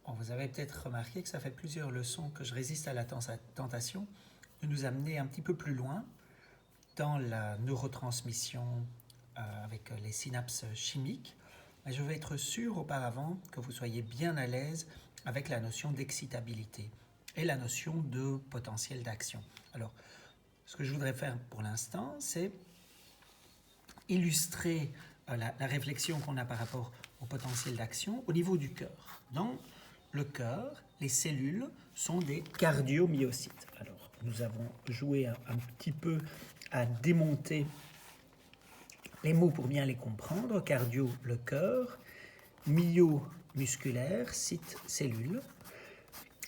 Bon, vous avez peut-être remarqué que ça fait plusieurs leçons que je résiste à la tentation de nous amener un petit peu plus loin dans la neurotransmission avec les synapses chimiques. Mais je veux être sûr auparavant que vous soyez bien à l'aise avec la notion d'excitabilité et la notion de potentiel d'action. Alors, ce que je voudrais faire pour l'instant, c'est illustrer la réflexion qu'on a par rapport au potentiel d'action au niveau du cœur. Dans le cœur, les cellules sont des cardiomyocytes. Alors, nous avons joué un petit peu à démonter les mots pour bien les comprendre. Cardio, le cœur, myo, musculaire, cyte, cellule.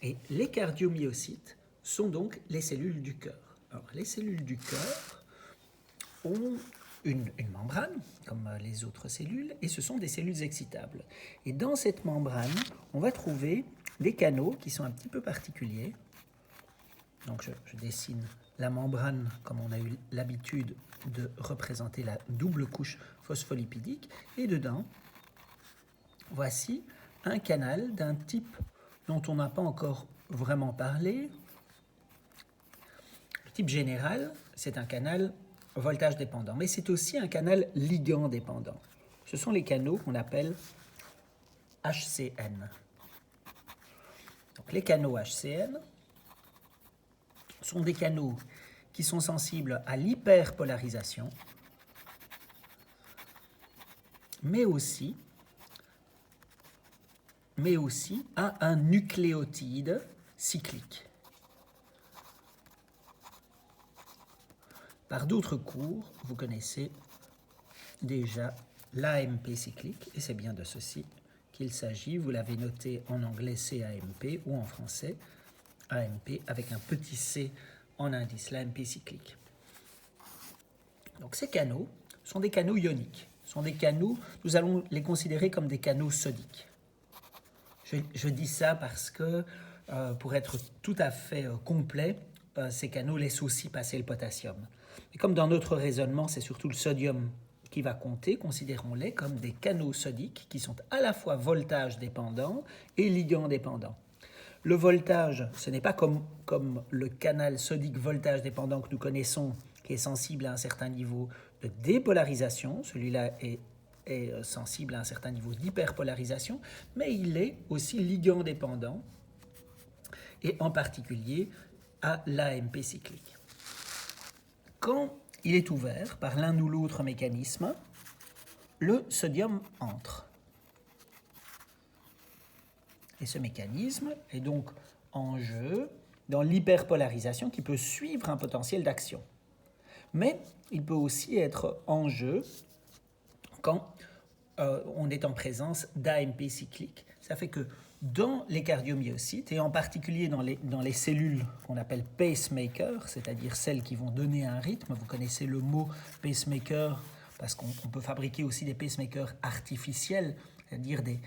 Et les cardiomyocytes sont donc les cellules du cœur. Alors, les cellules du cœur ont une membrane, comme les autres cellules, et ce sont des cellules excitables. Et dans cette membrane, on va trouver des canaux qui sont un petit peu particuliers. Donc je dessine la membrane comme on a eu l'habitude de représenter la double couche phospholipidique. Et dedans, voici un canal d'un type dont on n'a pas encore vraiment parlé. Le type général, c'est un canal voltage dépendant, mais c'est aussi un canal ligand dépendant. Ce sont les canaux qu'on appelle HCN. Donc les canaux HCN sont des canaux qui sont sensibles à l'hyperpolarisation, mais aussi à un nucléotide cyclique. Par d'autres cours, vous connaissez déjà l'AMP cyclique, et c'est bien de ceci qu'il s'agit. Vous l'avez noté en anglais CAMP ou en français AMP avec un petit c en indice, l'AMP cyclique. Donc ces canaux sont des canaux ioniques. Sont des canaux, nous allons les considérer comme des canaux sodiques. Je dis ça parce que, pour être tout à fait complet, ces canaux laissent aussi passer le potassium. Et comme dans notre raisonnement, c'est surtout le sodium qui va compter, considérons-les comme des canaux sodiques qui sont à la fois voltage dépendants et ligand dépendants. Le voltage, ce n'est pas comme le canal sodique voltage dépendant que nous connaissons, qui est sensible à un certain niveau de dépolarisation. Celui-là est sensible à un certain niveau d'hyperpolarisation, mais il est aussi ligand dépendant, et en particulier à l'AMP cyclique. Quand il est ouvert par l'un ou l'autre mécanisme, le sodium entre. Et ce mécanisme est donc en jeu dans l'hyperpolarisation qui peut suivre un potentiel d'action. Mais il peut aussi être en jeu quand on est en présence d'AMP cyclique. Ça fait que dans les cardiomyocytes, et en particulier dans les cellules qu'on appelle pacemakers, c'est-à-dire celles qui vont donner un rythme, vous connaissez le mot pacemaker parce qu'on peut fabriquer aussi des pacemakers artificiels, c'est-à-dire des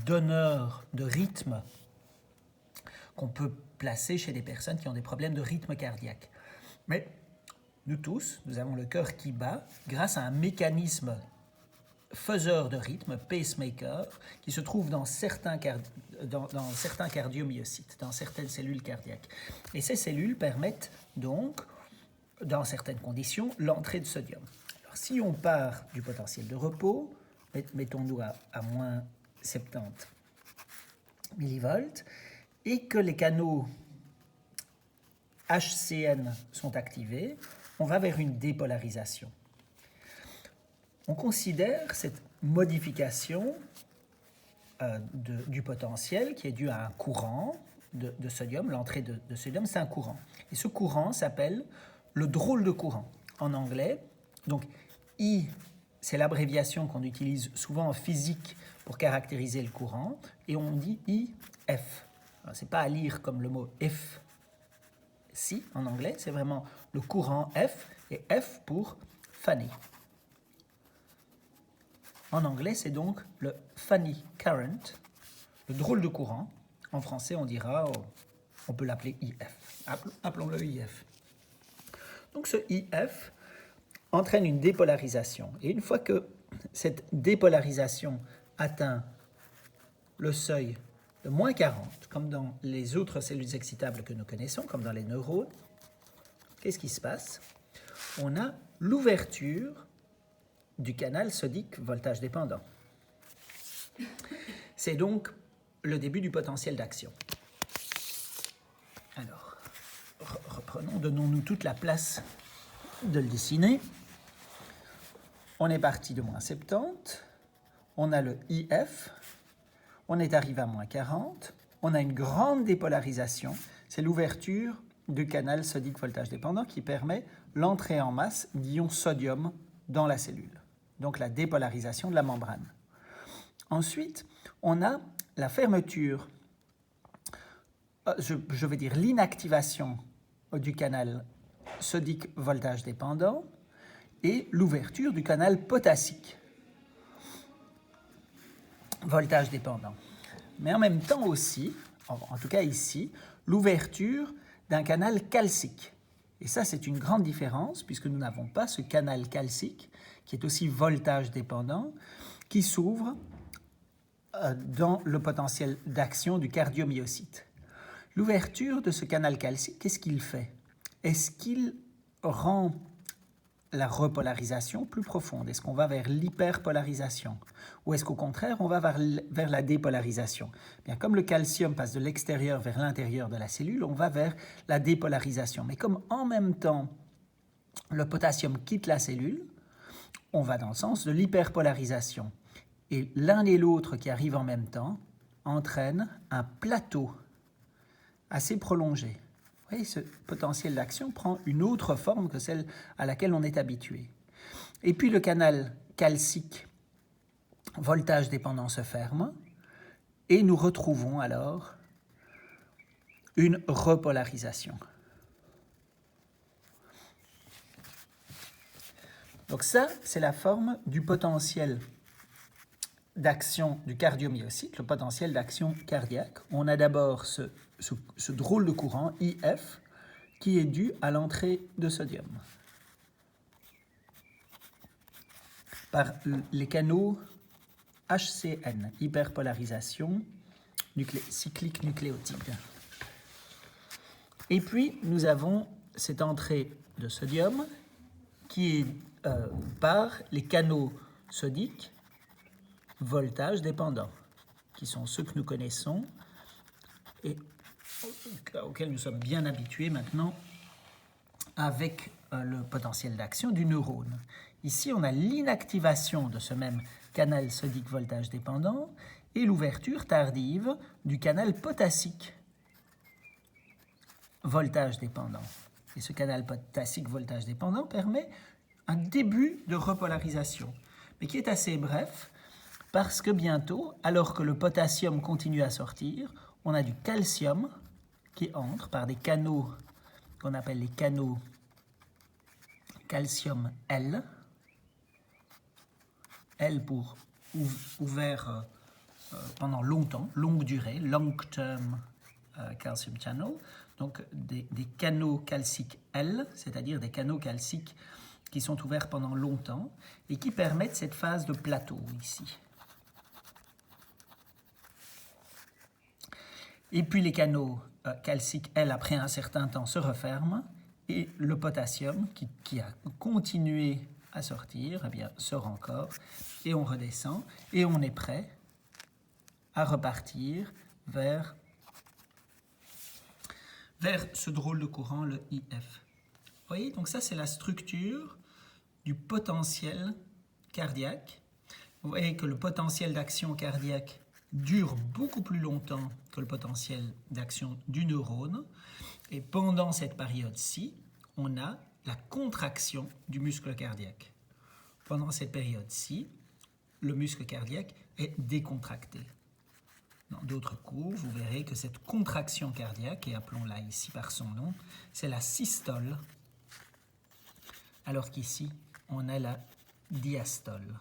donneurs de rythme qu'on peut placer chez des personnes qui ont des problèmes de rythme cardiaque. Mais nous tous, nous avons le cœur qui bat grâce à un mécanisme faiseur de rythme, pacemaker, qui se trouve dans certains cardiomyocytes, dans certaines cellules cardiaques. Et ces cellules permettent donc, dans certaines conditions, l'entrée de sodium. Alors, si on part du potentiel de repos, mettons-nous à moins 70 millivolts, et que les canaux HCN sont activés, on va vers une dépolarisation. On considère cette modification du potentiel qui est due à un courant de sodium, l'entrée de sodium, c'est un courant. Et ce courant s'appelle le drôle de courant en anglais. Donc I, c'est l'abréviation qu'on utilise souvent en physique pour caractériser le courant, et on dit IF. Ce n'est pas à lire comme le mot if, si en anglais, c'est vraiment le courant F, et F pour funny. En anglais, c'est donc le funny current, le drôle de courant. En français, on dira, on peut l'appeler IF. Appelons-le IF. Donc ce IF entraîne une dépolarisation. Et une fois que cette dépolarisation atteint le seuil de moins 40, comme dans les autres cellules excitables que nous connaissons, comme dans les neurones, qu'est-ce qui se passe? On a l'ouverture du canal sodique voltage dépendant. C'est donc le début du potentiel d'action. Alors, reprenons, donnons-nous toute la place de le dessiner. On est parti de moins 70, on a le IF, on est arrivé à moins 40, on a une grande dépolarisation, c'est l'ouverture du canal sodique voltage dépendant qui permet l'entrée en masse d'ions sodium dans la cellule, donc la dépolarisation de la membrane. Ensuite, on a la fermeture, je vais dire l'inactivation du canal sodique voltage dépendant et l'ouverture du canal potassique voltage dépendant. Mais en même temps aussi, en tout cas ici, l'ouverture d'un canal calcique. Et ça, c'est une grande différence puisque nous n'avons pas ce canal calcique qui est aussi voltage dépendant, qui s'ouvre dans le potentiel d'action du cardiomyocyte. L'ouverture de ce canal calcique, qu'est-ce qu'il fait? Est-ce qu'il rend la repolarisation plus profonde? Est-ce qu'on va vers l'hyperpolarisation? Ou est-ce qu'au contraire, on va vers la dépolarisation? Bien, comme le calcium passe de l'extérieur vers l'intérieur de la cellule, on va vers la dépolarisation. Mais comme en même temps, le potassium quitte la cellule, on va dans le sens de l'hyperpolarisation. Et l'un et l'autre qui arrivent en même temps entraînent un plateau assez prolongé. Vous voyez, ce potentiel d'action prend une autre forme que celle à laquelle on est habitué. Et puis le canal calcique voltage dépendant se ferme et nous retrouvons alors une repolarisation. Donc ça, c'est la forme du potentiel d'action du cardiomyocyte, le potentiel d'action cardiaque. On a d'abord ce drôle de courant, IF, qui est dû à l'entrée de sodium par les canaux HCN, hyperpolarisation cyclique nucléotide. Et puis, nous avons cette entrée de sodium qui est par les canaux sodiques voltage dépendants, qui sont ceux que nous connaissons et auxquels nous sommes bien habitués maintenant avec le potentiel d'action du neurone. Ici, on a l'inactivation de ce même canal sodique voltage dépendant et l'ouverture tardive du canal potassique voltage dépendant. Et ce canal potassique voltage dépendant permet un début de repolarisation, mais qui est assez bref, parce que bientôt, alors que le potassium continue à sortir, on a du calcium qui entre par des canaux qu'on appelle les canaux calcium L, L pour ouvert pendant longtemps, longue durée, long term calcium channel, donc des canaux calciques L, c'est-à-dire des canaux calciques qui sont ouverts pendant longtemps et qui permettent cette phase de plateau ici. Et puis les canaux calciques L, après un certain temps, se referment et le potassium qui a continué à sortir, eh bien, sort encore et on redescend et on est prêt à repartir vers ce drôle de courant, le IF. Vous voyez, donc ça c'est la structure du potentiel cardiaque. Vous voyez que le potentiel d'action cardiaque dure beaucoup plus longtemps que le potentiel d'action du neurone. Et pendant cette période-ci, on a la contraction du muscle cardiaque. Pendant cette période-ci, le muscle cardiaque est décontracté. Dans d'autres cours, vous verrez que cette contraction cardiaque, et appelons-la ici par son nom, c'est la systole, alors qu'ici, on a la diastole.